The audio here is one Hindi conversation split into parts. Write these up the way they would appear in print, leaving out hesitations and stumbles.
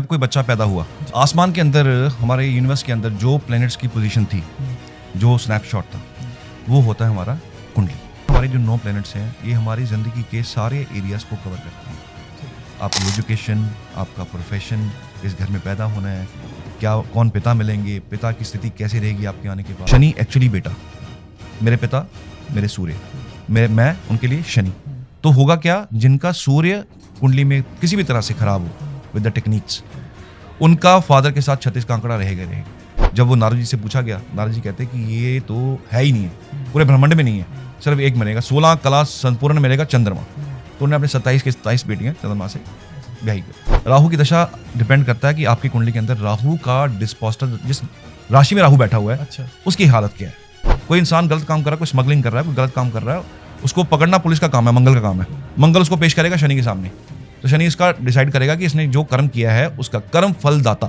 जब कोई बच्चा पैदा हुआ, आसमान के अंदर, हमारे यूनिवर्स के अंदर जो प्लैनेट्स की पोजीशन थी, जो स्नैपशॉट था, वो होता है हमारा कुंडली। हमारे जो 9 प्लैनेट्स हैं, ये हमारी ज़िंदगी के सारे एरियाज़ को कवर करते हैं। आपकी एजुकेशन, आपका प्रोफेशन, इस घर में पैदा होना है, क्या कौन पिता मिलेंगे, पिता की स्थिति कैसे रहेगी आपके आने के बाद। शनि एक्चुअली बेटा, मेरे पिता मेरे सूर्य, मैं उनके लिए शनि। तो होगा क्या, जिनका सूर्य कुंडली में किसी भी तरह से खराब हो विद द टेक्निक्स, उनका फादर के साथ 36 का आंकड़ा रहेगा। जब वो नारद जी से पूछा गया, नारद जी कहते कि ये तो है ही नहीं है, पूरे ब्रह्मांड में नहीं है, सिर्फ एक मिलेगा, 16 कला संपूर्ण मिलेगा चंद्रमा। तो उन्होंने अपने 27 के 27 बेटियां चंद्रमा से ब्याही कर। राहु की दशा डिपेंड करता है कि आपकी कुंडली के अंदर राहु का डिस्पोस्टर, जिस राशि में राहु बैठा हुआ है, अच्छा, उसकी हालत क्या है। कोई इंसान गलत काम कर रहा है, कोई स्मगलिंग कर रहा है, कोई गलत काम कर रहा है, उसको पकड़ना पुलिस का काम है, मंगल का काम है। मंगल उसको पेश करेगा शनि के सामने, तो शनि इसका डिसाइड करेगा कि इसने जो कर्म किया है उसका कर्म फल दाता।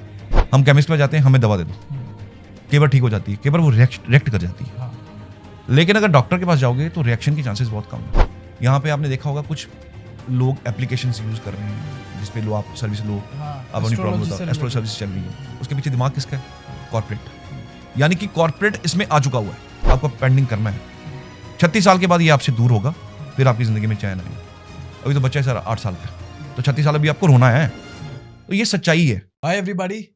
हम केमिस्ट में जाते हैं, हमें दवा दे दो, कई बार ठीक हो जाती है, कई बार वो रिएक्ट कर जाती है। लेकिन अगर डॉक्टर के पास जाओगे तो रिएक्शन की चांसेस बहुत कम है। यहाँ पे आपने देखा होगा कुछ लोग एप्लीकेशन यूज कर रहे हैं जिसपे लो आप सर्विस लो, आप अपनी प्रॉब्लम बताओ, एस्ट्रोलॉजी सर्विस चल रही है, उसके पीछे दिमाग किसका है? कॉर्पोरेट। यानी कि कॉर्पोरेट इसमें आ चुका हुआ है, आपको पेंडिंग करना है। 36 साल के बाद ये आपसे दूर होगा, फिर आपकी जिंदगी में चैन आएगा। अभी तो बच्चा है सर 8 साल का, तो 36 साल अभी आपको रोना है, तो ये सच्चाई है। हाय एवरीबॉडी,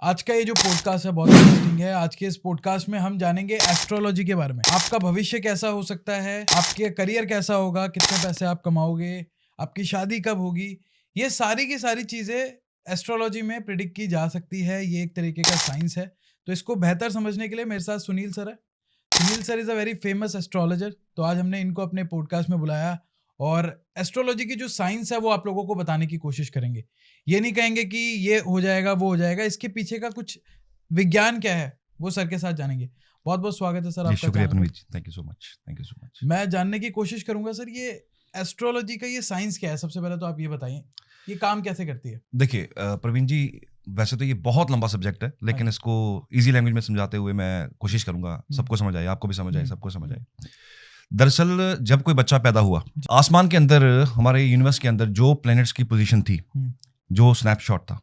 आज का ये जो पॉडकास्ट है बहुत इंटरेस्टिंग है। आज के इस पॉडकास्ट में हम जानेंगे एस्ट्रोलॉजी के बारे में। आपका भविष्य कैसा हो सकता है, आपके करियर कैसा होगा, कितने पैसे आप कमाओगे, आपकी शादी कब होगी, ये सारी की सारी चीजें एस्ट्रोलॉजी में प्रिडिक्ट की जा सकती है। ये एक तरीके का साइंस है। तो इसको बेहतर समझने के लिए मेरे साथ सुनील सर है। Sunil sir is a very famous astrologer. तो आज हमने इनको अपने पॉडकास्ट में बुलाया और एस्ट्रोलॉजी की जो साइंस है वो आप लोगों को बताने की कोशिश करेंगे। ये नहीं कहेंगे कि ये हो जाएगा वो हो जाएगा, इसके पीछे का कुछ विज्ञान क्या है वो सर के साथ जानेंगे। बहुत बहुत स्वागत है सर आपका। शुक्रिया Praveen, thank you so much, thank you so much. मैं जानने की कोशिश करूंगा सर, ये एस्ट्रोलॉजी का ये साइंस क्या है। सबसे पहले तो आप ये बताइए, ये काम कैसे करती है। देखिए प्रवीण जी, वैसे तो ये बहुत लंबा सब्जेक्ट है, लेकिन इसको इजी लैंग्वेज में समझाते हुए मैं कोशिश करूंगा सबको समझ आए, आपको भी समझ आए, सबको समझ आए। दरअसल जब कोई बच्चा पैदा हुआ, आसमान के अंदर, हमारे यूनिवर्स के अंदर जो प्लैनेट्स की पोजीशन थी, जो स्नैपशॉट था,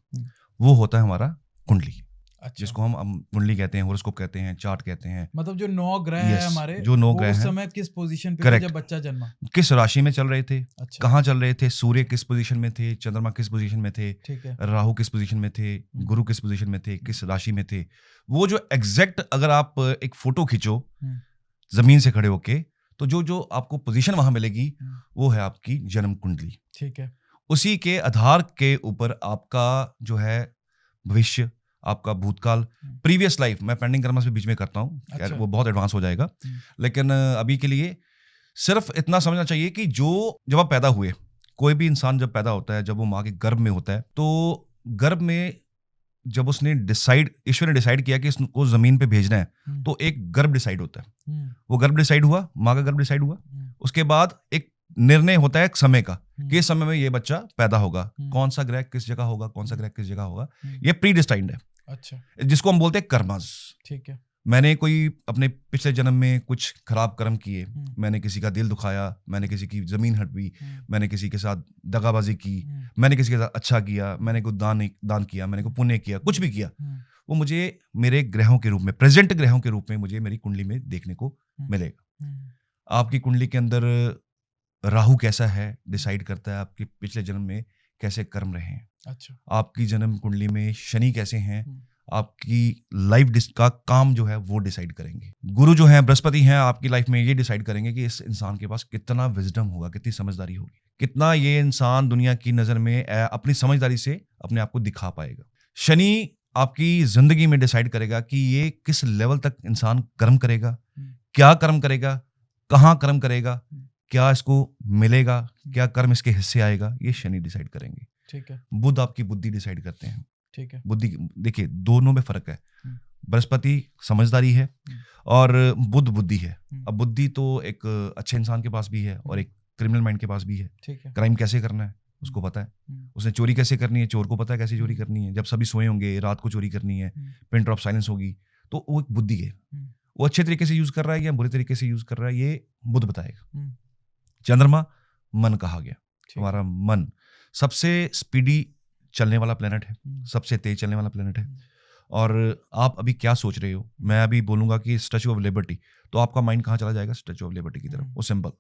वो होता है हमारा कुंडली। अच्छा। जिसको हम कुंडली कहते हैं, हॉरोस्कोप कहते हैं, चार्ट कहते हैं। मतलब जो 9 ग्रह हैं हमारे, जो 9 ग्रह हैं, उस समय किस पोजीशन पे थे जब बच्चा जन्मा, किस राशि में चल रहे थे, अच्छा, कहाँ चल रहे थे, सूर्य किस पोजीशन में थे, चंद्रमा किस पोजीशन में थे, ठीक है, राहु किस पोजीशन में थे, गुरु किस पोजीशन में थे, किस राशि में थे, वो जो एग्जैक्ट, अगर आप एक फोटो खींचो जमीन से खड़े होके, तो जो आपको पोजीशन वहां मिलेगी वो है आपकी जन्म कुंडली। ठीक है। उसी के आधार के ऊपर आपका जो है भविष्य, आपका भूतकाल, प्रीवियस लाइफ, मैं पेंडिंग कर्म से बीच में करता हूँ, अच्छा, वो बहुत एडवांस हो जाएगा, लेकिन अभी के लिए सिर्फ इतना समझना चाहिए कि जब आप पैदा हुए, कोई भी इंसान जब पैदा होता है, जब वो माँ के गर्भ में होता है, तो गर्भ में जब उसने ईश्वर ने डिसाइड किया कि इसको जमीन पे भेजना है, तो एक गर्भ डिसाइड होता है। वो गर्भ डिसाइड हुआ, माँ का गर्भ डिसाइड हुआ, उसके बाद एक निर्णय होता है एक समय का, कि इस समय में ये बच्चा पैदा होगा, कौन सा ग्रह किस जगह होगा, कौन सा ग्रह किस जगह होगा, ये प्री डिसाइड है। अच्छा, जिसको हम बोलते हैं कर्मास। ठीक है। मैंने कोई अपने पिछले जन्म में कुछ खराब कर्म किए, मैंने किसी का दिल दुखाया, मैंने किसी की जमीन हड़पी, मैंने किसी के साथ दगाबाजी की, मैंने किसी के साथ अच्छा किया, मैंने को दान किया, मैंने को पुण्य किया, कुछ भी किया, वो मुझे मेरे ग्रहों के रूप में, प्रेजेंट ग्रहों के रूप में मुझे मेरी कुंडली में देखने को मिलेगा। आपकी कुंडली के अंदर राहु कैसा है डिसाइड करता है आपके पिछले जन्म में कैसे कर्म रहे हैं। अच्छा। आपकी जन्म कुंडली में शनि कैसे हैं, आपकी लाइफ का काम जो है वो डिसाइड करेंगे। गुरु जो है, बृहस्पति हैं, आपकी लाइफ में ये डिसाइड करेंगे कि इस इंसान के पास कितना विजडम होगा, कितनी समझदारी होगी, कितना ये इंसान दुनिया की नजर में अपनी समझदारी से अपने आप को दिखा पाएगा। शनि आपकी जिंदगी में डिसाइड करेगा कि ये किस लेवल तक इंसान कर्म करेगा, क्या कर्म करेगा, कहाँ कर्म करेगा, क्या इसको मिलेगा, क्या कर्म इसके हिस्से आएगा, ये शनि डिसाइड करेंगे। ठीक है। बुध आपकी बुद्धि डिसाइड करते हैं। ठीक है। बुद्धि, देखिए दोनों में फर्क है। बृहस्पति समझदारी है और बुध बुद्धि है। अब बुद्धि तो एक अच्छे इंसान के पास भी है और एक क्रिमिनल माइंड के पास भी है। ठीक है। क्राइम कैसे करना है उसको पता है, उसने चोरी कैसे करनी है, चोर को पता है कैसे चोरी करनी है, जब सभी सोए होंगे रात को चोरी करनी है, पिन ड्रॉप साइलेंस होगी, तो वो एक बुद्धि है। वो अच्छे तरीके से यूज कर रहा है या बुरे तरीके से यूज कर रहा है, ये बुध बताएगा। चंद्रमा मन कहा गया, हमारा मन सबसे स्पीडी चलने वाला प्लेनेट है, सबसे तेज चलने वाला प्लेनेट है। और आप अभी क्या सोच रहे हो, मैं अभी बोलूंगा कि स्टैचू ऑफ लिबर्टी, तो आपका माइंड कहाँ चला जाएगा? स्टैचू ऑफ लिबर्टी की तरफ, वो सिंबल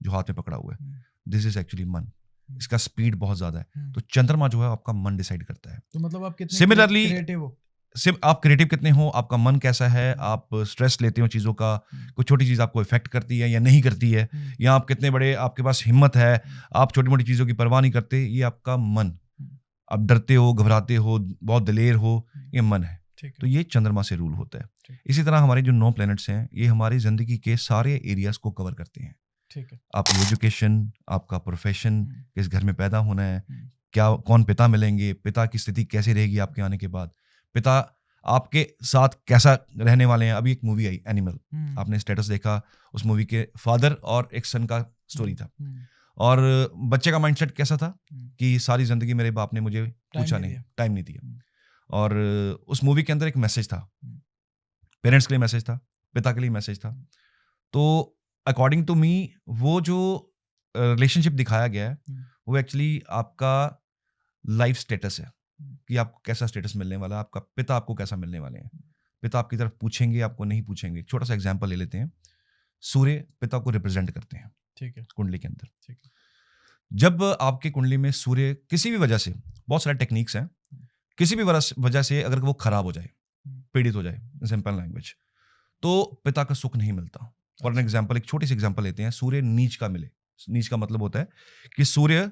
जो हाथ में पकड़ा हुआ है, दिस इज एक्चुअली मन। इसका स्पीड बहुत ज्यादा है। तो चंद्रमा जो है आपका मन डिसाइड करता है। तो मतलब आप कितने सिमिलरली क्रिएटिव हो, आप क्रिएटिव कितने हो, आपका मन कैसा है, आप स्ट्रेस लेते हो चीज़ों का, कोई छोटी चीज़ आपको इफेक्ट करती है या नहीं करती है, या आप कितने बड़े, आपके पास हिम्मत है, आप छोटी मोटी चीज़ों की परवाह नहीं करते, ये आपका मन। आप डरते हो, घबराते हो, बहुत दिलेर हो, ये मन है। तो ये चंद्रमा से रूल होता है। इसी तरह हमारे जो 9 प्लैनेट्स हैं, ये हमारी जिंदगी के सारे एरियाज को कवर करते हैं। ठीक है। आपकी एजुकेशन, आपका प्रोफेशन, किस घर में पैदा होना है, क्या कौन पिता मिलेंगे, पिता की स्थिति कैसे रहेगी आपके आने के बाद, पिता आपके साथ कैसा रहने वाले हैं। अभी एक मूवी आई एनिमल, आपने स्टेटस देखा, उस मूवी के फादर और एक सन का स्टोरी था, और बच्चे का माइंडसेट कैसा था कि सारी जिंदगी मेरे बाप ने मुझे पूछा नहीं, टाइम नहीं दिया। और उस मूवी के अंदर एक मैसेज था, पेरेंट्स के लिए मैसेज था, पिता के लिए मैसेज था। तो अकॉर्डिंग टू मी वो जो रिलेशनशिप दिखाया गया है वो एक्चुअली आपका लाइफ स्टेटस है, कि आपको कैसा स्टेटस मिलने वाला है, आपका पिता आपको कैसा मिलने वाले हैं। पिता आपकी तरफ पूछेंगे, आपको नहीं पूछेंगे। एक छोटा सा एग्जांपल ले लेते हैं, सूर्य पिता को रिप्रेजेंट करते हैं, ठीक है, कुंडली के अंदर। ठीक है। जब आपके कुंडली में सूर्य किसी भी वजह से, बहुत सारे टेक्निक्स हैं, किसी भी वजह से अगर वो खराब हो जाए, पीड़ित हो जाए, सिंपल लैंग्वेज, तो पिता का सुख नहीं मिलता। फॉर एन एग्जाम्पल, एक छोटी सी एग्जाम्पल लेते हैं, सूर्य नीच का मिले। नीच का मतलब होता है कि सूर्य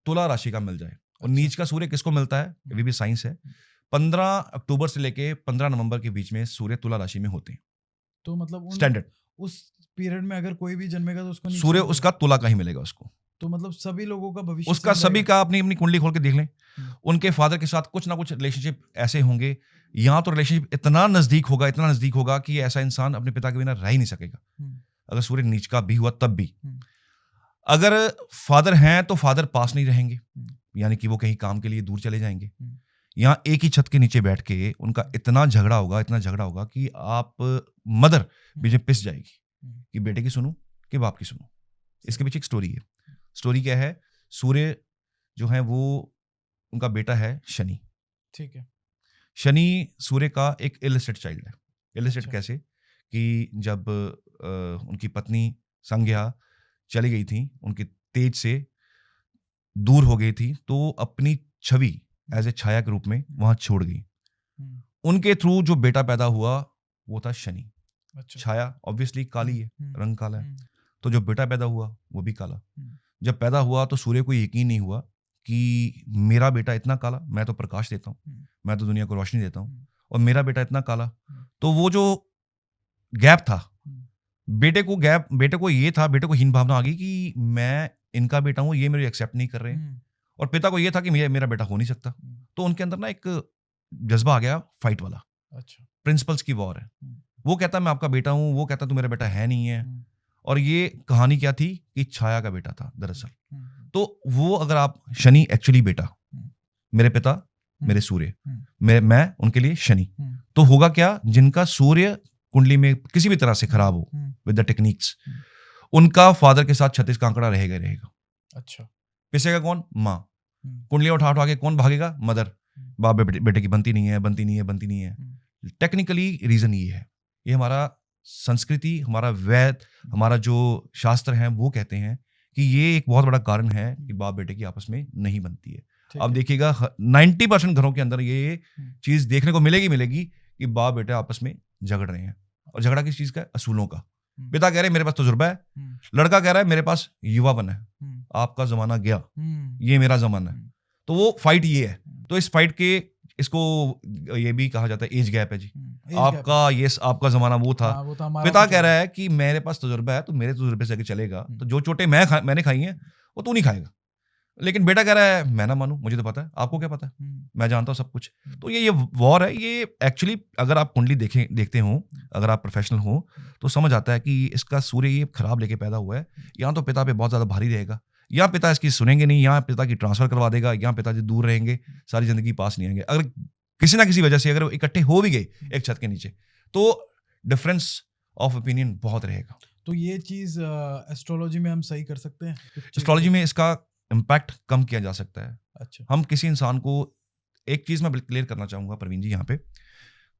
तुला राशि का मिल जाए। और नीच का सूर्य किसको मिलता है, ये भी साइंस है। 15 अक्टूबर से लेके 15 नवंबर के बीच में सूर्य तुला राशि में होते हैं। तो मतलब स्टैंडर्ड उस पीरियड में अगर कोई भी जन्मेगा तो उसको सूर्य उसका तुला का ही मिलेगा उसको। तो मतलब सभी लोगों का भविष्य उसका सभी का, अपनी अपनी कुंडली खोल के देख लें, उनके फादर के साथ कुछ ना कुछ रिलेशनशिप ऐसे होंगे, यहाँ तो रिलेशनशिप इतना नजदीक होगा कि ऐसा इंसान अपने पिता के बिना रह ही नहीं सकेगा। अगर सूर्य नीच का भी हुआ तब भी। अगर फादर हैं तो फादर पास नहीं रहेंगे, यानी कि वो कहीं काम के लिए दूर चले जाएंगे। यहाँ एक ही छत के नीचे बैठ के उनका इतना झगड़ा होगा कि आप मदर बीच पिस जाएगी कि बेटे की सुनूं कि बाप की सुनूं। इसके पीछे एक स्टोरी है। स्टोरी क्या है? सूर्य जो है वो, उनका बेटा है शनि। ठीक है। शनि सूर्य का एक इलिसिट चाइल्ड है। इलिसिट कैसे? कि जब उनकी पत्नी संज्ञा चली गई थी, उनके तेज से दूर हो गई थी, तो अपनी छवि एज ए छाया के रूप में वहां छोड़ गई। उनके थ्रू जो बेटा पैदा हुआ वो था शनि। अच्छा। छाया ऑब्वियसली काली है, रंग काला है, तो जो बेटा पैदा हुआ वो भी काला। जब पैदा हुआ तो सूर्य को यकीन नहीं हुआ कि मेरा बेटा इतना काला, मैं तो प्रकाश देता हूँ, मैं तो दुनिया को रोशनी देता हूँ, और मेरा बेटा इतना काला। तो वो जो गैप था, बेटे को ये था, बेटे को हीन भावना आ गई कि मैं इनका बेटा हूँ, ये मेरे एक्सेप्ट नहीं कर रहे हैं, और पिता को ये था कि मेरा बेटा हो नहीं सकता। तो उनके अंदर ना एक जज्बा आ गया फाइट वाला। अच्छा। प्रिंसिपल्स की वॉर है। वो कहता मैं आपका बेटा हूँ, वो कहता तू मेरा बेटा है नहीं है। और ये कहानी क्या थी कि छाया का बेटा था दरअसल। तो वो, अगर आप शनि एक्चुअली बेटा, मेरे पिता मेरे सूर्य, मैं उनके लिए शनि, तो होगा क्या? जिनका सूर्य कुंडली में किसी भी तरह से खराब हो विद द टेक्निक्स, उनका फादर के साथ 36 का आंकड़ा रहेगा। अच्छा। पिसेगा कौन? माँ। कुंडलियां उठा के कौन भागेगा? मदर। बाप बेटे की बनती नहीं है। टेक्निकली रीजन ये है, ये हमारा संस्कृति, हमारा वैद, हमारा जो शास्त्र है वो कहते हैं कि ये एक बहुत बड़ा कारण है कि बाप बेटे की आपस में नहीं बनती है। अब देखिएगा 90% घरों के अंदर ये चीज देखने को मिलेगी कि बाप बेटे आपस में झगड़ रहे हैं। और झगड़ा किस चीज का है? असूलों का। पिता कह रहे मेरे पास तजुर्बा है, लड़का कह रहा है मेरे पास युवापन है, आपका जमाना गया, ये मेरा जमाना है। तो वो फाइट ये है। तो इस फाइट के, इसको ये भी कहा जाता है एज गैप है जी। आपका जमाना वो था, पिता कह रहा है कि मेरे पास तजुर्बा है तो मेरे तजुर्बे से आगे चलेगा, तो जो चोटें मैंने खाई हैं वो तू नहीं खाएगा। लेकिन बेटा कह रहा है मैं ना मानूं, मुझे तो पता है, आपको क्या पता है, मैं जानता हूं सब कुछ। तो ये वॉर है। ये एक्चुअली अगर आप कुंडली देखते हो, अगर आप प्रोफेशनल हो, तो समझ आता है कि इसका सूर्य ये खराब लेके पैदा हुआ है। यहाँ तो पिता पे बहुत ज्यादा भारी रहेगा, या पिता इसकी सुनेंगे नहीं, यहाँ पिता की ट्रांसफर करवा देगा, यहाँ पिताजी दूर रहेंगे, सारी जिंदगी पास नहीं आएंगे। अगर किसी ना किसी वजह से अगर इकट्ठे हो भी गए एक छत के नीचे, तो डिफरेंस ऑफ ओपिनियन बहुत रहेगा। तो ये चीज एस्ट्रोलॉजी में हम सही कर सकते हैं? एस्ट्रोलॉजी में इसका इम्पैक्ट कम किया जा सकता है। अच्छा। हम किसी इंसान को एक चीज मैं क्लियर करना चाहूंगा प्रवीण जी, यहाँ पे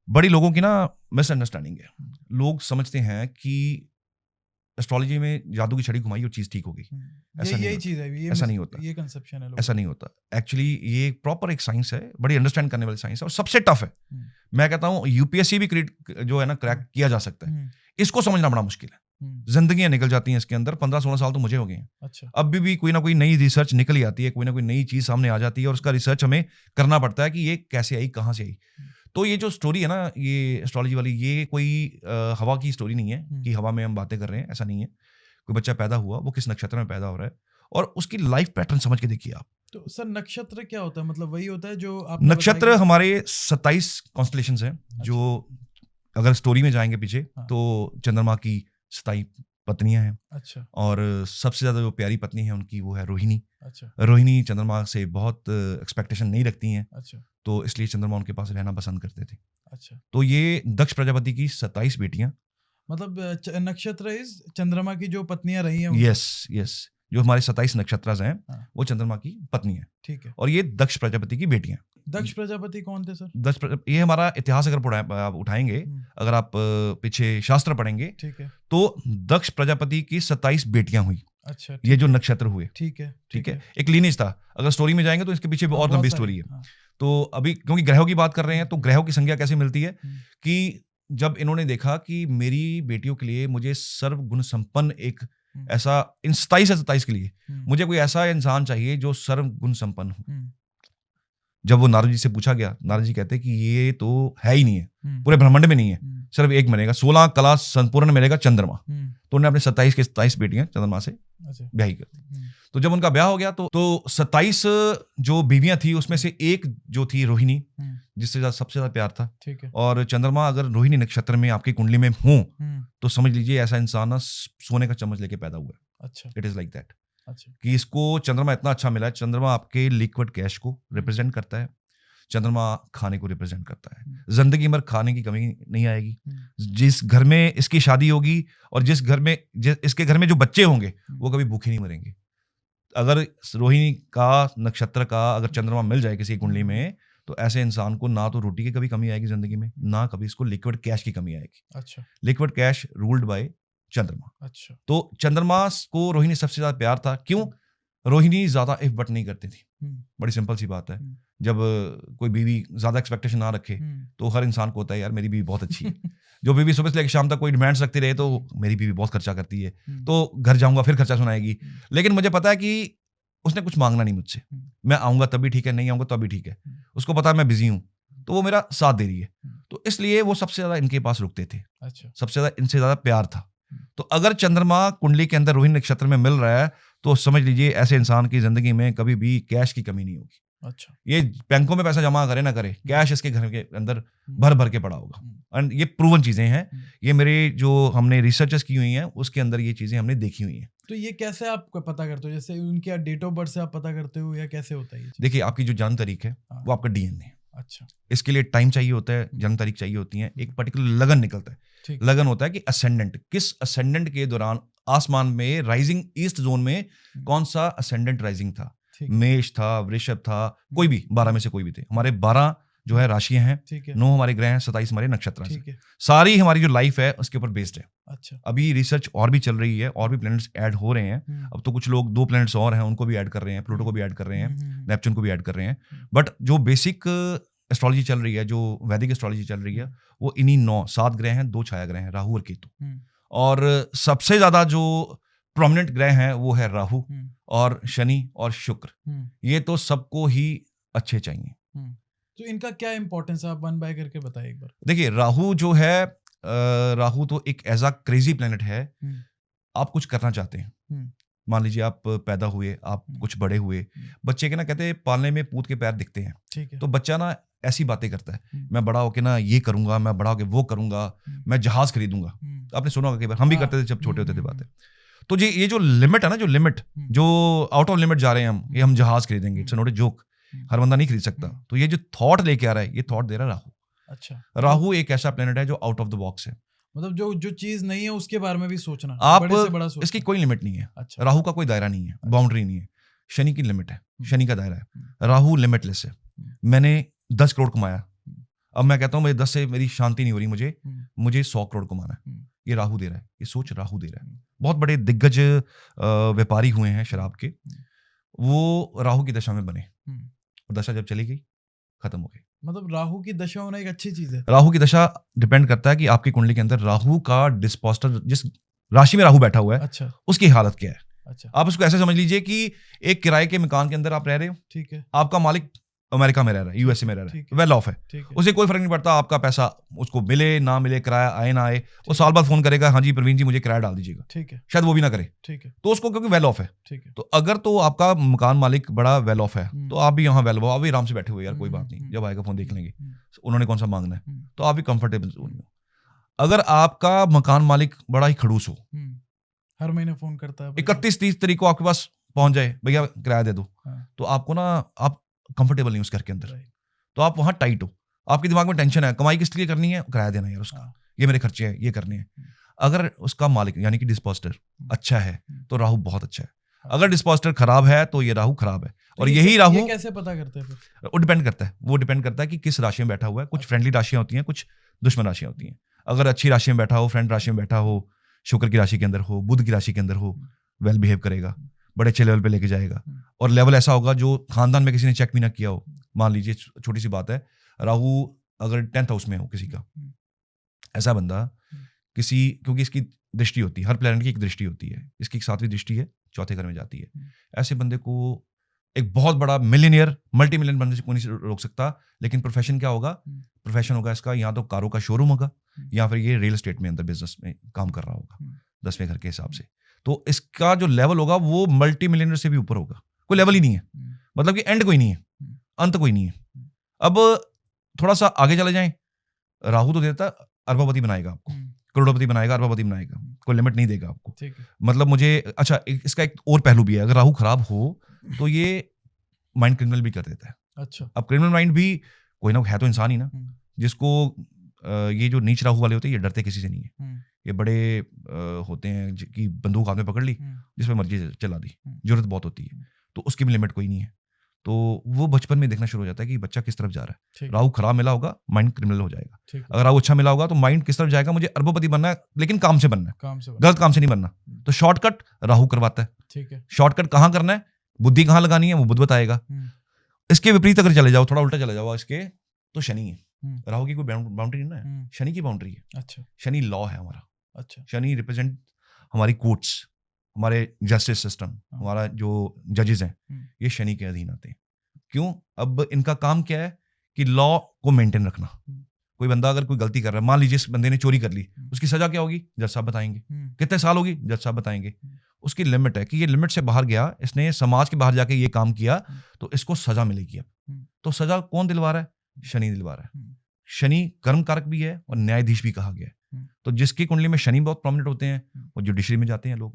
बड़ी लोगों की ना मिसअंडरस्टैंडिंग है। लोग समझते हैं कि एस्ट्रोलॉजी में जादू की छड़ी घुमाई और चीज ठीक हो गई। ऐसा नहीं होता। चीज है, ऐसा नहीं होता, ये कंसेप्शन है। ऐसा नहीं होता। एक्चुअली ये प्रॉपर एक साइंस है, बड़ी अंडरस्टैंड करने वाली साइंस है और सबसे टफ है। मैं कहता हूँ यूपीएससी भी जो है ना क्रैक किया जा सकता है। इसको समझना बड़ा मुश्किल है। जिंदगियां निकल जाती हैं इसके अंदर। 15-16 साल तो मुझे हो गए हैं। अच्छा। अब भी कोई ना कोई नई रिसर्च निकल ही आती है, कोई ना कोई नई चीज सामने आ जाती है और उसका रिसर्च हमें करना पड़ता है कि ये कैसे आई, कहाँ से आई। तो ये जो स्टोरी है ना, ये एस्ट्रोलॉजी वाली, ये कोई हवा की स्टोरी नहीं है कि हवा में हम बातें कर रहे हैं। ऐसा नहीं है। कोई बच्चा पैदा हुआ, वो किस नक्षत्र में पैदा हो रहा है और उसकी लाइफ पैटर्न समझ के देखिए आप। तो सर नक्षत्र क्या होता है? मतलब वही होता है जो आप नक्षत्र हमारे 27 कॉन्स्टलेशंस हैं। जो अगर स्टोरी में जाएंगे पीछे तो चंद्रमा की 27 पत्नियां हैं। अच्छा। और सबसे ज्यादा जो प्यारी पत्नी है उनकी वो है रोहिणी। अच्छा। रोहिणी चंद्रमा से बहुत एक्सपेक्टेशन नहीं रखती हैं। अच्छा। तो इसलिए चंद्रमा उनके पास रहना पसंद करते थे। अच्छा। तो ये दक्ष प्रजापति की 27 बेटियां, मतलब नक्षत्र इस चंद्रमा की जो पत्नियां रही हैं। यस, जो हमारे 27 नक्षत्र हैं वो चंद्रमा की पत्नी है। ठीक है। और ये दक्ष प्रजापति की बेटियां। दक्ष प्रजापति कौन थे सर? ये हमारा इतिहास अगर उठाएंगे, अगर आप पीछे शास्त्र पढ़ेंगे, ठीक है, तो दक्ष प्रजापति की 27 बेटियां हुई। अच्छा। ये जो नक्षत्र हुए, ठीक है, एक लीनेज था। अगर स्टोरी में जाएंगे तो इसके पीछे और लंबी स्टोरी है। तो अभी क्योंकि ग्रहों की बात कर रहे हैं, तो ग्रहों की संख्या कैसे मिलती है कि जब इन्होंने देखा कि मेरी बेटियों के लिए मुझे सर्व गुण संपन्न एक ऐसा, इन 27 के लिए मुझे कोई ऐसा इंसान चाहिए जो सर्व गुण संपन्न हो। जब वो नारद जी से पूछा गया, नारद जी कहते कि ये तो है ही नहीं है, पूरे ब्रह्मांड में नहीं है, सिर्फ एक मिलेगा, 16 कला संपूर्ण मिलेगा चंद्रमा। तो उन्होंने अपने 27 के 27 बेटियां चंद्रमा से ब्याह कर दी। तो जब उनका ब्याह हो गया तो 27 जो बीवियां थी उसमें से एक जो थी रोहिणी, जिससे सबसे ज्यादा प्यार था। ठीक है। और चंद्रमा अगर रोहिणी नक्षत्र में आपकी कुंडली में हो तो समझ लीजिए ऐसा इंसान ना सोने का चम्मच लेके पैदा हुआ है। अच्छा। It is like that. अच्छा। कि इसको चंद्रमा इतना अच्छा मिला है। चंद्रमा आपके लिक्विड कैश को रिप्रेजेंट करता है। चंद्रमा खाने को रिप्रेजेंट करता है। जिंदगी भर खाने की कमी नहीं आएगी। जिस घर में इसकी शादी होगी और जिस घर में इसके घर में जो बच्चे होंगे वो कभी भूखे नहीं मरेंगे। अगर रोहिणी का नक्षत्र का अगर चंद्रमा मिल जाए किसी कुंडली में तो ऐसे इंसान को ना तो रोटी की कभी कमी आएगी जिंदगी में, ना कभी इसको लिक्विड कैश की कमी आएगी। अच्छा। लिक्विड कैश रूल्ड बाय चंद्रमा। अच्छा। तो चंद्रमा को रोहिणी सबसे ज्यादा प्यार था। क्यों? रोहिणी ज्यादा एफर्ट नहीं करती थी। बड़ी सिंपल सी बात है। जब कोई बीवी ज्यादा एक्सपेक्टेशन ना रखे तो हर इंसान को होता है यार मेरी बीवी बहुत अच्छी है। जो बीवी सुबह से लेकर शाम तक कोई डिमांड्स रखती रहे तो मेरी बीवी बहुत खर्चा करती है, तो घर जाऊंगा फिर खर्चा सुनाएगी। लेकिन मुझे पता है कि उसने कुछ मांगना नहीं मुझसे, मैं आऊंगा तभी ठीक है, नहीं आऊंगा तभी ठीक है। उसको पता है मैं बिजी हूं तो वो मेरा साथ दे रही है। तो इसलिए वो सबसे ज्यादा इनके पास रुकते थे। अच्छा। सबसे ज्यादा इनसे ज्यादा प्यार था। तो अगर चंद्रमा कुंडली के अंदर रोहिणी नक्षत्र में मिल रहा है तो समझ लीजिए ऐसे इंसान की जिंदगी में कभी भी कैश की कमी नहीं होगी। अच्छा। ये बैंकों में पैसा जमा करे ना करे, कैश इसके घर के अंदर भर भर के पड़ा होगा। एंड ये प्रूवन चीजें हैं। ये मेरे जो हमने रिसर्चेस की हुई हैं उसके अंदर ये चीजें हमने देखी हुई हैं। तो ये कैसे आप पता करते हो? जैसे उनके डेट ऑफ बर्थ से आप पता करते हो या कैसे होता है? देखिए आपकी जो जन्म तारीख है वो आपका डीएनए है। अच्छा। इसके लिए टाइम चाहिए होता है, जन्म तारीख चाहिए होती है, एक पर्टिकुलर लगन निकलता है। लगन होता है कि असेंडेंट, किस असेंडेंट के दौरान आसमान में राइजिंग ईस्ट जोन में कौन सा असेंडेंट राइजिंग था, मेष था, वृषभ था, कोई भी 12 में से कोई भी थे। हमारे 12 जो है राशियां हैं, 9 हमारे ग्रह हैं, 27 हमारे नक्षत्र हैं। सारी हमारी जो लाइफ है उसके ऊपर बेस्ड है। अच्छा। अभी रिसर्च और भी चल रही है, और भी प्लैनेट्स ऐड हो रहे हैं। अब तो कुछ लोग 2 प्लैनेट्स और हैं उनको भी ऐड कर रहे हैं, प्लूटो को भी ऐड कर रहे हैं, नेपच्यून को भी ऐड कर रहे हैं। बट जो बेसिक एस्ट्रोलॉजी चल रही है, जो वैदिक एस्ट्रोलॉजी चल रही है, वो इन्हीं 7 ग्रह हैं, 2 छाया ग्रह हैं, राहु और केतु। और सबसे ज्यादा जो प्रोमिनेंट ग्रह हैं वो है राहु और शनि और शुक्र। ये तो सबको ही अच्छे चाहिए। तो इनका क्या इंपॉर्टेंस है, आप वन बाय करके बताइए एक बार। देखिए राहु जो है, राहु तो एक ऐसा क्रेजी प्लेनेट है। आप कुछ करना चाहते हैं, मान लीजिए आप पैदा हुए, आप कुछ बड़े हुए, बच्चे के ना कहते हैं पालने में पूत के पैर दिखते हैं। ठीक है। तो बच्चा ना ऐसी बातें करता है, मैं बड़ा होके ना ये करूंगा, मैं बड़ा होके वो करूंगा, मैं जहाज खरीदूंगा। आपने सुना होगा कई बार, हम भी करते थे जब छोटे होते थे बातें। तो ये जो लिमिट है ना, जो लिमिट, जो आउट ऑफ लिमिट जा रहे हैं हम जहाज खरीदेंगे, इट्स नॉट ए जोक। हर बंदा नहीं खरीद सकता। तो ये जो थॉट लेके आ रहा है, ये थॉट दे रहा है राहु। अच्छा। राहु एक ऐसा प्लेनेट है जो आउट ऑफ द बॉक्स है। मतलब जो चीज नहीं है उसके बारे में भी सोचना, आप बड़े से बड़ा सोचना। इसकी कोई लिमिट नहीं है। अच्छा। राहु का कोई दायरा नहीं है, बाउंड्री नहीं है। शनि की लिमिट है, शनि का दायरा है। राहु लिमिटलेस है। मैंने 10 करोड़ कमाया, अब मैं कहता हूँ मुझे 10 से मेरी शांति नहीं हो रही, मुझे 100 करोड़ कमाना है। ये राहु दे रहा है, ये सोच राहु दे रहा है। बहुत बड़े दिग्गज व्यापारी हुए हैं शराब के, वो राहु की दशा में बने, और दशा जब चली गई खत्म हो गई। मतलब राहु की दशा होना एक अच्छी चीज है। राहु की दशा डिपेंड करता है कि आपकी कुंडली के अंदर राहु का डिस्पोस्टर, जिस राशि में राहु बैठा हुआ है, अच्छा, उसकी हालत क्या है। अच्छा, आप उसको ऐसे समझ लीजिए कि एक किराए के मकान के अंदर आप रह रहे हो, ठीक है, आपका मालिक अमेरिका में रह रहा है, यूएसए में रह रहा है, वेल ऑफ है, उसे कोई फर्क नहीं पड़ता आपका पैसा उसको मिले ना मिले, किराया आए ना आए, वो साल बाद फोन करेगा, हाँ जी प्रवीण जी मुझे किराया डाल दीजिएगा, ठीक है, शायद वो भी ना करे, ठीक है, तो उसको क्योंकि वेल ऑफ है, ठीक है। तो अगर तो आपका मकान मालिक बड़ा वेल ऑफ है, तो आप भी यहाँ वेल ऑफ, आप भी आराम से बैठे हुए यार, कोई बात नहीं, जब आएगा फोन देख लेंगे, उन्होंने कौन सा मांगना है, तो आप भी कंफर्टेबल जोन में। अगर आपका मकान मालिक बड़ा ही खड़ूस हो, हर महीने फोन करता है, 31-30 तारीख को आपके पास पहुंच जाए, भैया किराया दे दो, तो आपको ना, आप कंफर्टेबल नहीं उस घर के अंदर, तो आप वहां टाइट हो, आपके दिमाग में टेंशन है, कमाई किस लिए करनी है, किराया देना यार उसका, ये मेरे खर्चे हैं, ये करने हैं। अगर उसका मालिक यानी कि डिस्पोजिटर अच्छा है तो राहु बहुत अच्छा है, अगर डिस्पोजिटर खराब है तो ये राहु खराब है। और यही राहु कैसे पता करते हैं फिर? वो डिपेंड करता है कि किस राशि में बैठा हुआ है। कुछ फ्रेंडली राशियां होती हैं, कुछ दुश्मन राशियां होती हैं। अगर अच्छी राशि में बैठा हो, फ्रेंड राशि में बैठा हो, शुक्र की राशि के अंदर हो, बुध की राशि के अंदर हो, वेल बिहेव करेगा, बड़े अच्छे लेवल पे लेके जाएगा, और लेवल ऐसा होगा जो खानदान में किसी ने चेक भी ना किया हो। मान लीजिए छोटी सी बात है, राहु अगर 10th हाउस में हो किसी का, ऐसा बंदा किसी, क्योंकि इसकी दृष्टि होती है, हर प्लैनेट की एक दृष्टि होती है, इसकी 7वीं दृष्टि है, 4थे घर में जाती है, ऐसे बंदे को एक बहुत बड़ा मिलियनियर, मल्टी मिलियन बनने से कोई नहीं रोक सकता। लेकिन प्रोफेशन क्या होगा? प्रोफेशन होगा इसका या तो कारों का शोरूम होगा, या फिर ये रियल एस्टेट में अंदर बिजनेस में काम कर रहा होगा 10वें घर के हिसाब से। तो इसका जो लेवल होगा वो मल्टी मिलियनर से भी ऊपर होगा, कोई लेवल ही नहीं है, मतलब कि एंड कोई नहीं है, अंत कोई नहीं है। अब थोड़ा सा आगे चले जाएं, राहु तो देता अरबपति बनाएगा आपको, करोड़पति बनाएगा, अरबपति बनाएगा, कोई लिमिट नहीं देगा आपको। मतलब मुझे अच्छा इसका एक और पहलू भी है, अगर राहु खराब हो तो ये माइंड क्रिमिनल भी कर देता है। अच्छा, अब क्रिमिनल माइंड भी कोई ना है तो इंसान ही ना, जिसको ये जो नीच राहु वाले होते हैं ये डरते किसी से नहीं है, ये बड़े होते हैं कि बंदूक हाथ में पकड़ ली, जिसमें मर्जी चला दी, जरूरत बहुत होती है, तो उसकी भी लिमिट कोई नहीं है। तो वो बचपन में देखना शुरू हो जाता है कि बच्चा किस तरफ जा रहा है। राहु खराब मिला होगा, माइंड क्रिमिनल हो जाएगा। अगर राहु अच्छा मिला होगा तो माइंड किस तरफ जाएगा, मुझे अरबपति बनना है, लेकिन काम से बनना है, गलत काम से नहीं बनना। तो शॉर्टकट राहु करवाता है। ठीक है, शॉर्टकट कहाँ करना है, बुद्धि कहाँ लगानी है, वो बुध बताएगा। इसके विपरीत अगर चले जाओ, थोड़ा उल्टा चले जाओ इसके, तो शनि है। राहु की कोई बाउंड्री नहीं है, शनि की बाउंड्री है। अच्छा, शनि लॉ है हमारा। अच्छा, शनि रिप्रेजेंट हमारी कोर्ट्स, हमारे जस्टिस सिस्टम, हमारा जो जजेस हैं, ये शनि के अधीन आते हैं। क्यों? अब इनका काम क्या है कि लॉ को मेंटेन रखना। कोई बंदा अगर कोई गलती कर रहा है, मान लीजिए इस बंदे ने चोरी कर ली, उसकी सजा क्या होगी, जज साहब बताएंगे। कितने साल होगी, जज साहब बताएंगे। उसकी लिमिट है कि ये लिमिट से बाहर गया, इसने समाज के बाहर जाके ये काम किया, तो इसको सजा मिलेगी। अब तो सजा कौन दिलवा रहा है? शनि दिलवा रहा है। शनि कर्म कारक भी है और न्यायाधीश भी कहा गया है। तो जिसकी कुंडली में शनि बहुत प्रोमिनेंट होते हैं, वो जुडिशरी में जाते हैं लोग,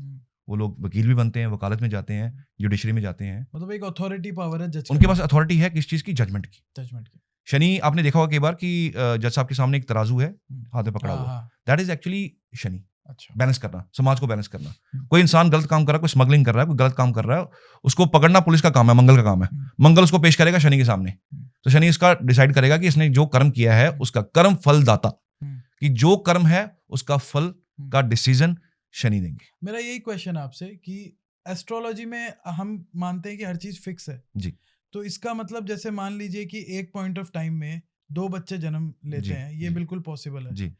वो लोग वकील भी बनते हैं, वकालत में जाते हैं, जुडिशरी में जाते हैं। मतलब एक अथॉरिटी पावर है, जज उनके पास अथॉरिटी है किस चीज की? जजमेंट की। शनि आपने देखा होगा कई बार कि जज साहब के सामने एक तराजू है, हाथ में पकड़ा हुआ, दैट इज एक्चुअली शनि। अच्छा, बैलेंस करना, समाज को बैलेंस करना। कोई इंसान गलत काम कर रहा है, कोई स्मगलिंग कर रहा है, कोई गलत काम कर रहा है, उसको पकड़ना पुलिस का काम है, मंगल का काम है। मंगल उसको पेश करेगा शनि के सामने, तो शनि इसका डिसाइड करेगा कि इसने जो कर्म किया है उसका कर्म फल दाता, कि जो कर्म है उसका फल का डिसीजन शनि देंगे। मेरा यही क्वेश्चन आपसे कि एस्ट्रोलॉजी में हम मानते हैं कि हर चीज फिक्स है जी, तो इसका मतलब जैसे मान लीजिए कि एक पॉइंट ऑफ टाइम में 2 बच्चे जन्म लेते हैं, ये बिल्कुल पॉसिबल है जी।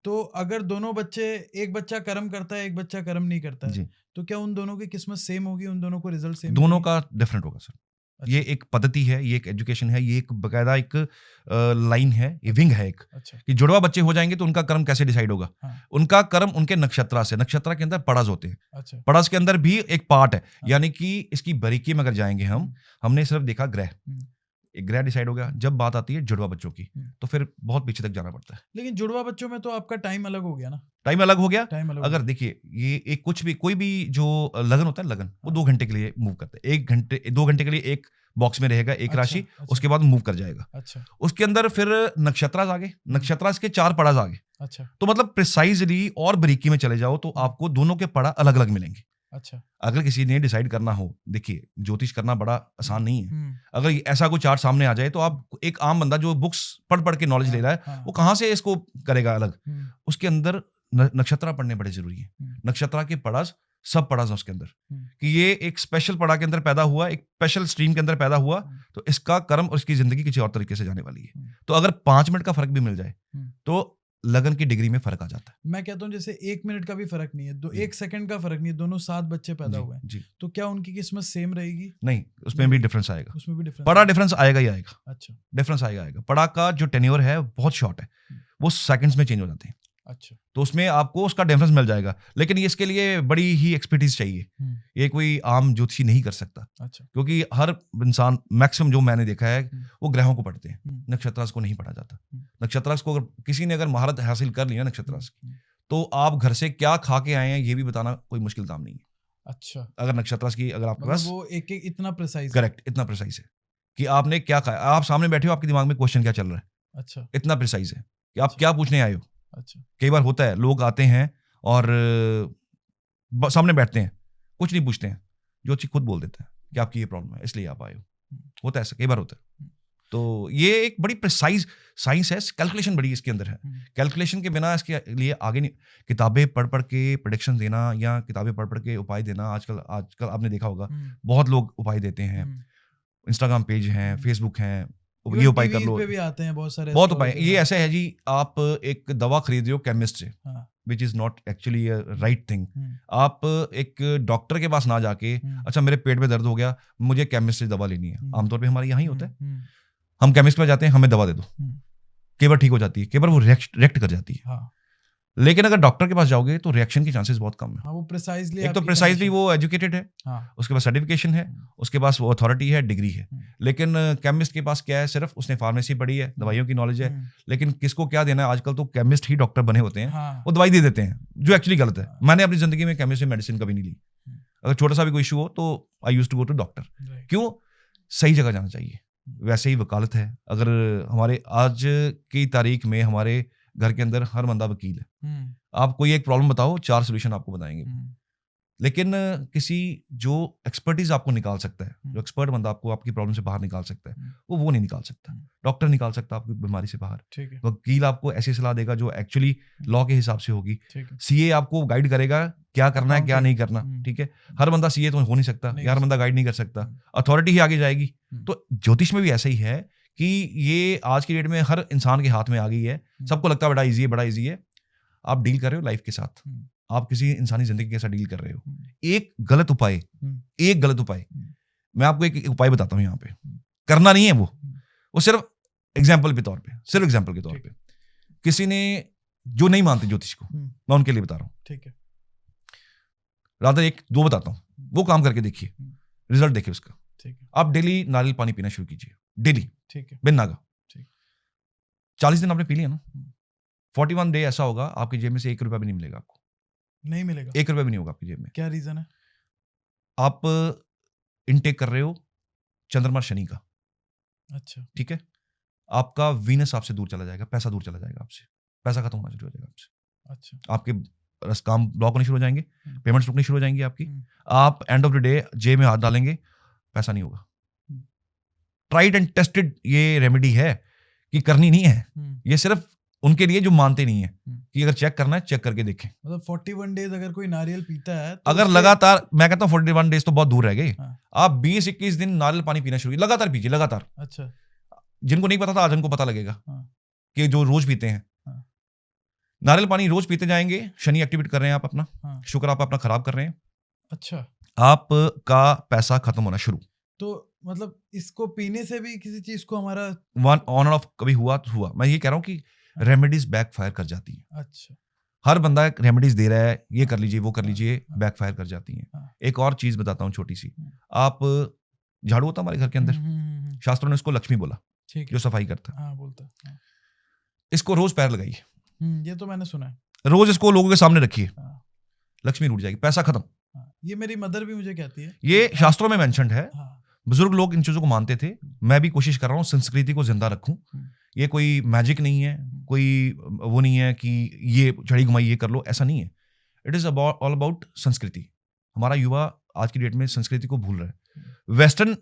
तो अगर दोनों बच्चे, एक बच्चा कर्म करता है, एक बच्चा कर्म नहीं करता है, तो क्या उन दोनों की किस्मत सेम होगी, उन दोनों को रिजल्ट सेम? दोनों का डिफरेंट होगा सर। अच्छा। ये एक पद्धति है, ये एक एजुकेशन है, ये एक बकायदा एक लाइन है, ये विंग है एक। अच्छा। कि जुड़वा बच्चे हो जाएंगे तो उनका कर्म कैसे डिसाइड होगा? हाँ। उनका कर्म उनके नक्षत्र से, नक्षत्र के अंदर पड़ाज होते हैं। अच्छा। पड़ाज के अंदर भी एक पार्ट है। हाँ। यानी कि इसकी बारीकी में अगर जाएंगे हमने सिर्फ देखा ग्रह, एक ग्रह डिसाइड हो गया। जब बात आती है जुड़वा बच्चों की, तो फिर बहुत पीछे तक जाना पड़ता है। लेकिन जुड़वा बच्चों में तो आपका टाइम अलग हो गया ना? टाइम अलग हो गया। अगर देखिए ये एक कुछ भी, कोई भी जो लगन होता है, लगन वो 2 घंटे के लिए मूव करता है, 1 घंटे 2 घंटे के लिए एक बॉक्स में रहेगा, एक राशि। उसके बाद मूव कर जाएगा। अच्छा। उसके अंदर फिर नक्षत्रास आ गए, नक्षत्रास के 4 पड़ाज आ गए। अच्छा। तो मतलब प्रिसाइजली और बारीकी में चले जाओ तो आपको दोनों के पड़ा अलग अलग मिलेंगे। अच्छा। अगर किसी ने डिसाइड करना हो, देखिए ज्योतिष करना बड़ा आसान नहीं है। अगर ऐसा कोई चार्ट सामने आ जाए तो आप एक आम बंदा जो बुक्स पढ़ के नॉलेज ले रहा है, वो कहाँ से इसको करेगा अलग? उसके अंदर नक्षत्र पढ़ने बड़े जरूरी है। नक्षत्र के पड़ास, सब पड़ास है उसके अंदर, कि ये एक स्पेशल पड़ा के अंदर पैदा हुआ, एक स्पेशल स्ट्रीम के अंदर पैदा हुआ, तो इसका कर्म और इसकी जिंदगी किसी और तरीके से जाने वाली है। तो अगर 5 मिनट का फर्क भी मिल जाए तो लगन की डिग्री में फर्क आ जाता है। मैं कहता हूँ जैसे 1 मिनट का भी फर्क नहीं है, 1 सेकंड का फर्क नहीं है, दोनों 7 बच्चे पैदा हुए हैं, तो क्या उनकी किस्मत सेम रहेगी? नहीं, उसमें भी डिफरेंस आएगा। उसमें भी डिफरेंस, बड़ा डिफरेंस आएगा ही आएगा। अच्छा, डिफरेंस आएगा। पड़ा का जो टेन्योर है बहुत शॉर्ट है, वो सेकंड्स में चेंज हो जाते हैं। अच्छा, तो उसमें आपको उसका डिफरेंस मिल जाएगा, लेकिन इसके लिए बड़ी ही एक्सपर्टीज चाहिए। ये कोई आम ज्योतिषी नहीं कर सकता। अच्छा, क्योंकि हर इंसान, मैक्सिमम जो मैंने देखा है, वो ग्रहों को पढ़ते हैं, नक्षत्रास को नहीं पढ़ा जाता। नक्षत्रास को अगर किसी ने महारत हासिल कर लिया नक्षत्रास की, तो आप घर से क्या खा के आए हैं ये भी बताना कोई मुश्किल काम नहीं है। अच्छा, अगर नक्षत्रास की अगर आपके पास वो एक इतना प्रिसाइज, करेक्ट, इतना प्रिसाइज है कि आपने क्या खाया, आप सामने बैठे हो, आपके दिमाग में क्वेश्चन क्या चल रहा है, अच्छा, इतना प्रिसाइज है कि आप क्या पूछने आए हो। अच्छा, कई बार होता है लोग आते हैं और सामने बैठते हैं, कुछ नहीं पूछते हैं, जो चीज खुद बोल देता है कि आपकी ये प्रॉब्लम है इसलिए आप आए हो। होता है ऐसा, कई बार होता है। तो ये एक बड़ी प्रिसाइज साइंस है, कैलकुलेशन बड़ी इसके अंदर है। कैलकुलेशन के बिना इसके लिए आगे नहीं। किताबें पढ़ के प्रेडिक्शन देना या किताबें पढ़ के उपाय देना, आजकल आपने देखा होगा बहुत लोग उपाय देते हैं। इंस्टाग्राम पेज हैं, फेसबुक हैं, ये उपाय कर लो, पे भी आते हैं बहुत सारे, बहुत उपाय। ये ऐसे है जी, आप एक दवा खरीद रहे हो केमिस्ट से, which is not actually right thing. आप एक डॉक्टर के पास ना जाके, अच्छा मेरे पेट में दर्द हो गया, मुझे केमिस्ट से दवा लेनी है, आमतौर पे हमारे यहाँ ही होता है। हम केमिस्ट पे जाते हैं, हमें दवा दे दो, कई बार ठीक हो जाती है, कई बार वो रिएक्ट कर जाती है। लेकिन अगर डॉक्टर के पास जाओगे तो रिएक्शन के चांसेस बहुत कम है। वो प्रिसाइजली, एक तो प्रिसाइजली वो एजुकेटेड है, उसके पास सर्टिफिकेशन है, उसके पास वो अथॉरिटी है, डिग्री है। लेकिन केमिस्ट के पास क्या है, सिर्फ उसने फार्मेसी पढ़ी है, दवाइयों की नॉलेज है, लेकिन किसको क्या देना है, आजकल तो केमिस्ट ही डॉक्टर बने होते हैं, वो दवाई दे देते हैं, जो एक्चुअली गलत है। मैंने अपनी जिंदगी में केमिस्ट में मेडिसिन कभी नहीं ली। अगर छोटा सा भी कोई इशू हो तो I used to go to doctor. क्यों? सही जगह जाना चाहिए। वैसे ही वकालत है, अगर हमारे आज की तारीख में हमारे घर के अंदर हर बंदा वकील है। आप कोई एक प्रॉब्लम बताओ, 4 सॉल्यूशन आपको बताएंगे। लेकिन किसी जो एक्सपर्टीज आपको निकाल सकता है, जो एक्सपर्ट बंदा आपको आपकी प्रॉब्लम से बाहर निकाल सकता है, वो नहीं निकाल सकता। डॉक्टर निकाल सकता आपकी बीमारी से बाहर, वकील आपको ऐसी सलाह देगा जो एक्चुअली लॉ के हिसाब से होगी। सीए आपको गाइड करेगा क्या करना है क्या नहीं करना, ठीक है। हर बंदा सीए तो हो नहीं सकता, हर बंदा गाइड नहीं कर सकता, अथॉरिटी ही आगे जाएगी। तो ज्योतिष में भी ऐसा ही है कि ये आज की डेट में हर इंसान के हाथ में आ गई है। सबको लगता है बड़ा इजी है, बड़ा इजी है। आप डील कर रहे हो लाइफ के साथ, आप किसी इंसानी जिंदगी के साथ डील कर रहे हो। एक गलत उपाय, मैं आपको एक उपाय बताता हूँ यहाँ पे, करना नहीं है वो सिर्फ एग्जाम्पल के तौर पे, सिर्फ एग्जाम्पल के तौर पे। किसी ने जो नहीं मानते ज्योतिष को, मैं उनके लिए बता रहा हूँ, ठीक है। राधा 1-2 बताता हूँ, वो काम करके देखिए, रिजल्ट देखिए उसका। आप डेली नारियल पानी पीना शुरू कीजिए, डेली, ठीक है, बिन नागा। 40 दिन आपने पी लिया ना, 41 डे ऐसा होगा आपकी जेब में से 1 रुपया भी नहीं मिलेगा आपको। नहीं मिलेगा, 1 रुपया भी नहीं होगा आपकी जेब में। क्या रीजन है? आप इनटेक कर रहे हो चंद्रमा शनि का, अच्छा, ठीक है। आपका वीनस आपसे दूर चला जाएगा, पैसा दूर चला जाएगा आपसे, पैसा खत्म होना शुरू हो जाएगा आपसे, अच्छा। आपके काम ब्लॉक होने शुरू हो जाएंगे, पेमेंट्स रुकनी शुरू हो जाएंगी आपकी। आप एंड ऑफ द डे जेब में हाथ डालेंगे, पैसा नहीं होगा। ट्राइड एंड टेस्टेड ये रेमेडी है कि करनी नहीं है, ये सिर्फ उनके लिए जो मानते नहीं है कि अगर चेक करना है चेक करके देखें। मतलब 41 डेज अगर कोई नारियल पीता है तो अगर लगातार, मैं कहता हूँ 41 डेज तो बहुत दूर रह गए। आप 20-21 दिन नारियल पानी पीना शुरू, लगातार पीजिए, लगातार। अच्छा, जिनको नहीं पता था आज उनको पता लगेगा कि जो रोज पीते हैं नारियल पानी, रोज पीते जाएंगे, शनि एक्टिवेट कर रहे हैं आप अपना, शुक्र आप अपना खराब कर रहे हैं, अच्छा, आपका पैसा खत्म होना शुरू। तो मतलब इसको पीने से भी किसी चीज को हमारा ऑन एंड ऑफ कभी हुआ तो हुआ। मैं ये कह रहा हूँ कि रेमेडीज बैकफायर कर जाती हैं। अच्छा, हर बंदा रेमेडीज दे रहा है, ये कर लीजिए वो कर लीजिए, बैकफायर कर जाती हैं। एक और चीज बताता हूँ छोटी सी, आप झाड़ू होता हमारे घर के अंदर, शास्त्रों ने इसको लक्ष्मी बोला, जो सफाई करता, बोलता, इसको रोज पैर लगाइए। ये तो मैंने सुना है, रोज इसको लोगों के सामने रखिए, लक्ष्मी रूठ जाएगी, पैसा खत्म। ये मेरी मदर भी मुझे कहती है, ये शास्त्रों में मेंशन्ड है। बुजुर्ग लोग इन चीजों को मानते थे, मैं भी कोशिश कर रहा हूँ संस्कृति को जिंदा रखूं। ये कोई मैजिक नहीं है, कोई वो नहीं है कि ये छड़ी घुमाई ये कर लो, ऐसा नहीं है। इट इज ऑल अबाउट संस्कृति। हमारा युवा आज की डेट में संस्कृति को भूल रहा है। वेस्टर्न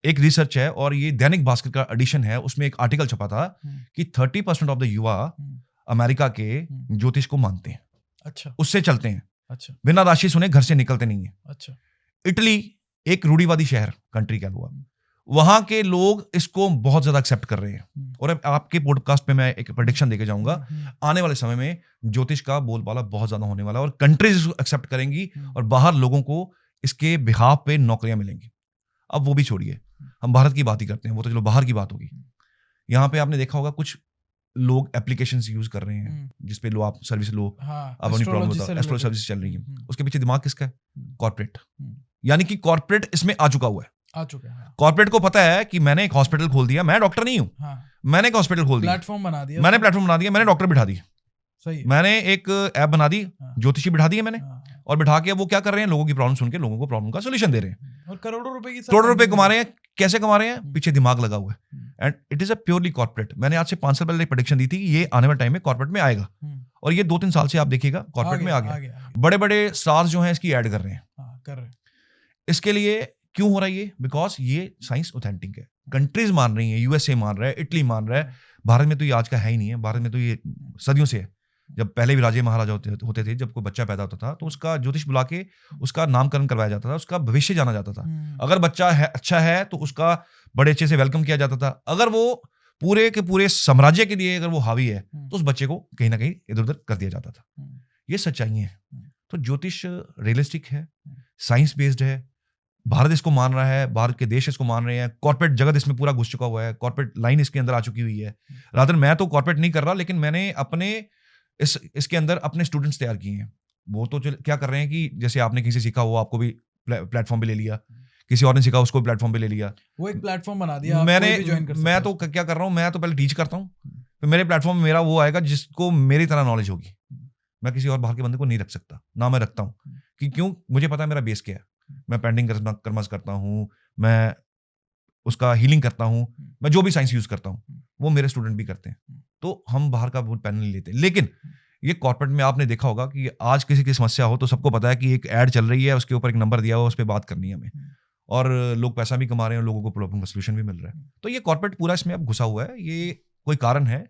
एक रिसर्च है और ये दैनिक भास्कर का एडिशन है, उसमें एक आर्टिकल छपा था कि 30% ऑफ द युवा अमेरिका के ज्योतिष को मानते हैं। अच्छा, उससे चलते हैं। अच्छा, बिना राशि सुने घर से निकलते नहीं है। अच्छा, इटली एक रूढ़िवादी शहर, कंट्री क्या हुआ, वहां के लोग इसको बहुत ज्यादा एक्सेप्ट कर रहे हैं। और अब आपके पॉडकास्ट पे मैं एक प्रेडिक्शन देके जाऊंगा, आने वाले समय में ज्योतिष का बोलबाला बहुत ज्यादा होने वाला है और कंट्रीज इसको एक्सेप्ट करेंगी और बाहर लोगों को इसके बिहाफ पे नौकरियां मिलेंगी। अब वो भी छोड़िए, हम भारत की बात ही करते हैं, वो तो चलो बाहर की बात होगी। यहाँ पे आपने देखा होगा कुछ लोग एप्लीकेशंस यूज कर रहे हैं जिसपे लो आप सर्विस लो, आप अपनी प्रॉब्लम बताओ, एस्ट्रोलॉजी सर्विस चल रही है। उसके पीछे दिमाग किसका है? कॉर्पोरेट। यानी कि कॉर्पोरेट इसमें आ चुका हुआ है। कॉर्पोरेट को पता है कि मैंने एक हॉस्पिटल खोल दिया, मैं डॉक्टर नहीं हूं, मैंने एक हॉस्पिटल खोल दिया, प्लेटफॉर्म बना दिया, मैंने डॉक्टर बिठा दिए, सही, मैंने एक ऐप बना दी, ज्योतिषी बिठा दिए मैंने, और बिठा के वो क्या कर रहे हैं, लोगों की प्रॉब्लम सुन के लोगों को प्रॉब्लम का सोल्यूशन दे रहे हैं और करोड़ों रुपए कमा रहे हैं। कैसे कमा रहे हैं? पीछे दिमाग लगा हुआ है and it is a purely corporate. मैंने आज से 5 साल पहले एक प्रेडिक्शन दी थी कि ये आने वाले टाइम में कॉर्पोरेट में आएगा और ये 2-3 साल से आप देखिएगा कॉर्पोरेट में आ गया। बड़े बड़े स्टार्स जो हैं इसकी ऐड कर रहे हैं। इसके लिए क्यों हो रहा है ये? बिकॉज ये साइंस ऑथेंटिक है, कंट्रीज मान रही है, यूएसए मान रहा है, इटली मान रहा है। भारत में तो ये आज का है ही नहीं है, भारत में तो ये सदियों से है। जब पहले भी राजे महाराजा होते थे, जब कोई बच्चा पैदा होता था तो उसका ज्योतिष बुला के उसका नामकरण करवाया जाता था, उसका भविष्य जाना जाता था। अगर बच्चा है अच्छा है तो उसका बड़े अच्छे से वेलकम किया जाता था। अगर वो पूरे के पूरे साम्राज्य के लिए अगर वो हावी है तो उस बच्चे को कहीं ना कहीं इधर उधर कर दिया जाता था। ये सच्चाई है। तो ज्योतिष रियलिस्टिक है, साइंस बेस्ड है, भारत इसको मान रहा है, भारत के देश इसको मान रहे हैं, कॉर्पोरेट जगत इसमें पूरा घुस चुका हुआ है, कॉर्पोरेट लाइन इसके अंदर आ चुकी हुई है। रादर मैं तो कॉर्पोरेट नहीं कर रहा, लेकिन मैंने अपने इसके अंदर अपने स्टूडेंट्स तैयार किए हैं। वो तो क्या कर रहे हैं कि जैसे आपने किसी सीखा वो आपको भी प्लेटफॉर्म पे ले लिया, किसी और ने सीखा उसको प्लेटफॉर्म पे ले लिया, वो एक प्लेटफॉर्म बना दिया। मैं तो क्या कर रहा हूँ, मैं तो पहले टीच करता हूँ, फिर मेरे प्लेटफॉर्म में मेरा वो आएगा जिसको मेरी तरह नॉलेज होगी। मैं किसी और बाहर के बंदे को नहीं रख सकता, ना मैं रखता हूँ कि क्यों, मुझे पता है मेरा बेस क्या है। मैं पेंडिंग कर्मस करता हूँ, मैं उसका हीलिंग करता हूँ, मैं जो भी साइंस यूज करता हूँ वो मेरे स्टूडेंट भी करते हैं। तो हम बाहर का पैनल नहीं लेते। लेकिन ये कॉर्पोरेट में आपने देखा होगा कि आज किसी की समस्या हो तो सबको पता है कि एक ऐड चल रही है, उसके ऊपर एक नंबर दिया हुआ, उस पर बात करनी है हमें, और लोग पैसा भी कमा रहे हैं और लोगों को प्रॉब्लम का सोल्यूशन भी मिल रहा है। तो ये कॉर्पोरेट पूरा इसमें अब घुसा हुआ है। ये कोई कारण है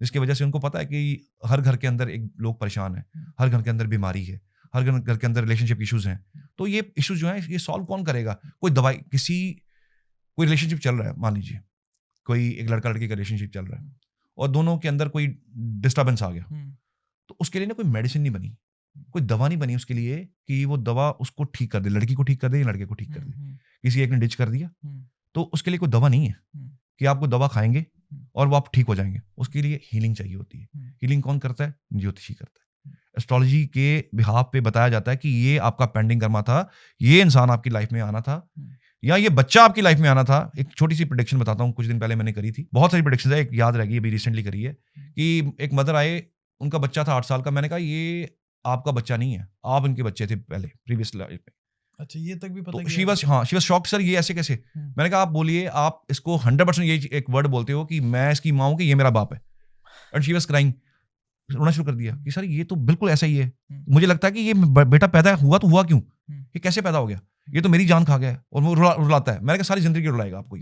जिसकी वजह से उनको पता है कि हर घर के अंदर एक लोग परेशान है, हर घर के अंदर बीमारी है, हर घर के अंदर रिलेशनशिप इश्यूज हैं। तो ये इश्यूज जो है ये सॉल्व कौन करेगा? कोई दवाई, कोई रिलेशनशिप चल रहा है, मान लीजिए कोई एक लड़का लड़की का रिलेशनशिप चल रहा है और दोनों के अंदर कोई डिस्टर्बेंस आ गया, तो उसके लिए ना कोई मेडिसिन नहीं बनी, कोई दवा नहीं बनी उसके लिए कि वो दवा उसको ठीक कर दे, लड़की को ठीक कर दे या लड़के को ठीक कर दे। किसी एक ने डिच कर दिया, तो उसके लिए कोई दवा नहीं है कि आपको दवा खाएंगे और वो आप ठीक हो जाएंगे। उसके लिए हीलिंग चाहिए होती है। हीलिंग कौन करता है? ज्योतिषी करता है। एस्ट्रोलॉजी के बिहाफ पे बताया जाता है कि ये आपका पेंडिंग कर्मा था, ये इंसान आपकी लाइफ में आना था, या ये बच्चा आपकी लाइफ में आना था। एक छोटी सी प्रेडिक्शन बताता हूँ, कुछ दिन पहले मैंने करी थी, बहुत सारी प्रेडिक्शन है, एक याद रह गई, अभी रिसेंटली करी है, कि एक मदर आए, उनका बच्चा था 8 साल का। मैंने कहा ये आपका बच्चा नहीं है, आप इनके बच्चे थे पहले प्रीवियस लाइफ में। अच्छा, ये तक भी पता है? शी वाज शॉक्ड, सर ये ऐसे कैसे? मैंने कहा आप बोलिए, आप इसको 100% ये एक वर्ड बोलते हो कि मैं इसकी माँ हूं कि ये मेरा बाप है। एंड शी वाज क्राइंग, रोना शुरू कर दिया कि सर ये तो बिल्कुल ऐसा ही है, मुझे लगता है कि ये बेटा पैदा हुआ तो हुआ क्यों, ये कैसे पैदा हो गया, ये तो मेरी जान खा गया है, और वो रुलाता है। मैंने कहा सारी जिंदगी रुलाएगा आपको,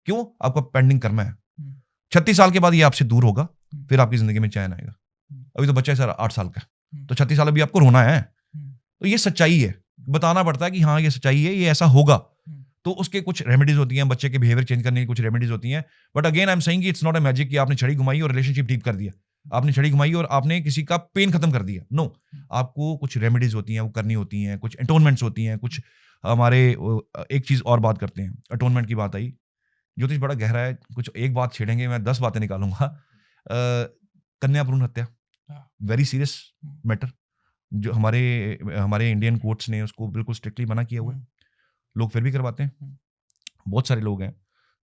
क्यों? आपका पेंडिंग कर्मा है। 36 साल के बाद ये आपसे दूर होगा, फिर आपकी जिंदगी में चैन आएगा। अभी तो बच्चा है सर 8 साल का, तो 36 साल अभी आपको रोना है। तो ये सच्चाई है, बताना पड़ता है कि हाँ ये सच्चाई है, ये ऐसा होगा। तो उसके कुछ रेमेडीज होती हैं, बच्चे के बिहेवियर चेंज करने की कुछ रेमेडीज होती हैं। But again I am saying it's not a magic कि आपने छड़ी घुमाई और रिलेशनशिप ठीक कर दिया, आपने छड़ी घुमाई और आपने किसी का पेन खत्म कर दिया। नो, आपको कुछ रेमेडीज होती हैं, वो करनी होती हैं, कुछ अटोनमेंट्स होती हैं, कुछ हमारे एक चीज और बात करते हैं, अटोनमेंट की बात आई। ज्योतिष बड़ा गहरा है, कुछ एक बात छेड़ेंगे, मैं 10 बातें निकालूंगा। कन्या भ्रूण हत्या, वेरी सीरियस मैटर, जो हमारे इंडियन कोर्ट्स ने उसको बिल्कुल स्ट्रिक्टली मना किया हुआ है। लोग फिर भी करवाते हैं, बहुत सारे लोग हैं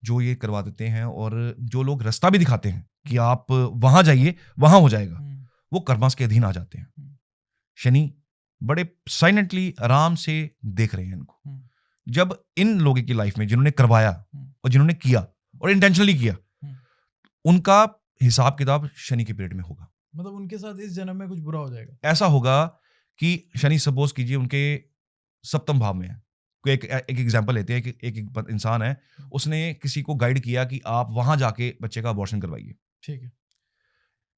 जो ये करवा देते हैं, और जो लोग रास्ता भी दिखाते हैं कि आप वहां जाइए, वहां हो जाएगा, वो कर्मास के अधीन आ जाते हैं। शनि बड़े साइलेंटली आराम से देख रहे हैं इनको। जब इन लोगों की लाइफ में जिन्होंने करवाया और जिन्होंने किया और इंटेंशनली किया, उनका हिसाब किताब शनि के पीरियड में होगा। मतलब उनके साथ इस जन्म में कुछ बुरा हो जाएगा। ऐसा होगा कि शनि, सपोज कीजिए उनके सप्तम भाव में है। कोई एक एग्जांपल लेते हैं कि एक इंसान है, उसने किसी को गाइड किया कि आप वहां जाके बच्चे का अबॉर्शन करवाइए। ठीक है।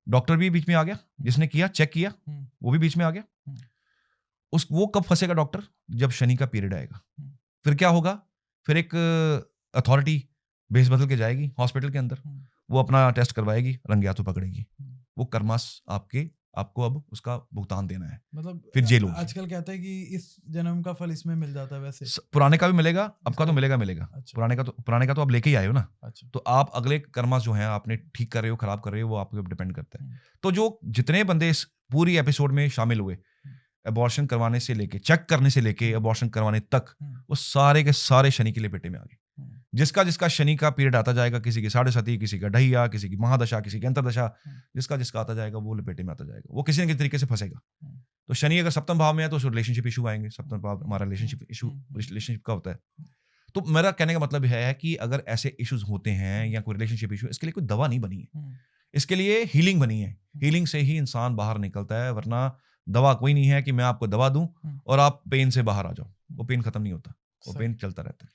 डॉक्टर भी बीच में आ गया, जिसने किया, चेक किया, वो भी बीच में आ गया। वो कब फंसेगा डॉक्टर? जब शनि का पीरियड आएगा। फिर क्या होगा? फिर एक अथॉरिटी बेस बदल के जाएगी हॉस्पिटल के अंदर, वो अपना टेस्ट करवाएगी, रंगे हाथों पकड़ेगी। वो कर्मास आपको अब उसका भुगतान देना है, मतलब फिर जेल होगी। आजकल कहते हैं कि इस जन्म का फल इसमें मिल जाता है, वैसे पुराने का भी मिलेगा, अब का तो मिलेगा। अच्छा। पुराने का तो आप लेके ही आए हो ना। अच्छा। तो आप अगले कर्मा जो हैं आपने ठीक कर रहे हो, खराब कर रहे हो, वो आपके ऊपर डिपेंड करता है। तो जो जितने बंदे इस पूरी एपिसोड में शामिल हुए, अबॉर्शन करवाने से लेके, चेक करने से लेके अबॉर्शन करवाने तक, वो सारे के सारे शनि के लपेटे में आ गए। जिसका शनि का पीरियड आता जाएगा, किसी की 7.5, किसी का ढैया, किसी की महादशा, किसी की अंतरदशा, जिसका आता जाएगा वो लपेटे में आता जाएगा, वो किसी न किसी तरीके से फंसेगा। तो शनि अगर सप्तम भाव में है तो रिलेशनशिप इशू आएंगे। सप्तम भाव हमारा रिलेशनशिप का होता है। तो मेरा कहने का मतलब है कि अगर ऐसे इश्यूज होते हैं या कोई रिलेशनशिप इशू, इसके लिए कोई दवा नहीं बनी है, इसके लिए हीलिंग बनी है। हीलिंग से ही इंसान बाहर निकलता है, वरना दवा कोई नहीं है कि मैं आपको दवा दूं और आप पेन से बाहर आ जाओ। वो पेन खत्म नहीं होता, वो पेन चलता रहता है।